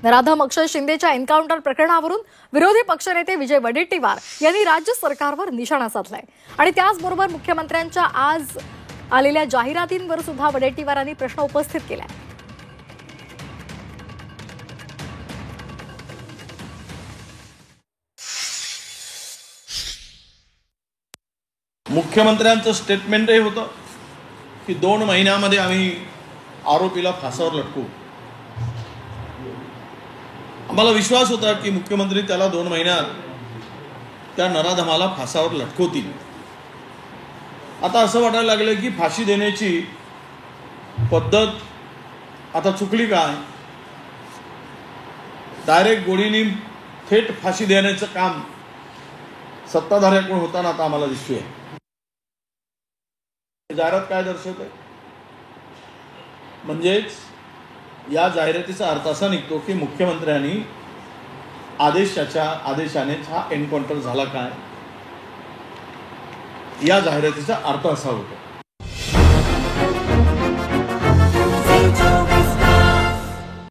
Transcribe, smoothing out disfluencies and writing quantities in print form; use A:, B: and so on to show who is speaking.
A: नराधम अक्षय शिंदेच्या encounter प्रकरणावरून विरोधी पक्षनेते विजय वडेट्टीवार यांनी राज्य सरकारवर निशाणा साधलाय आणि त्याचबरोबर मुख्यमंत्र्यांच्या आज आलेल्या जाहिरातींवर सुद्धा वडेट्टीवारांनी प्रश्न उपस्थित केलाय।
B: मुख्यमंत्र्यांचं स्टेटमेंटही होतं की 2 महिन्यामध्ये आम्ही आरोपीला फासावर लटकू। आम्हाला विश्वास होता की मुख्यमंत्री त्याला 2 महिन्यात त्या नराधमाला फासावर लटकवतील। आता असं वाटायला लागलं की फाशी देण्याची पद्धत आता चुकली काय? डायरेक्ट गोळीने थेट फाशी देण्याचं काम सत्ताधाऱ्याकडून होताना आता आम्हाला दिसतोय। जाहिरात काय दर्शवते? म्हणजेच या जाहिरातीचा अर्थ असा निघतो की मुख्यमंत्र्यांनी आदेशाने हा एन्काउंटर झाला काय, या जाहिरातीचा अर्थ असा होतो।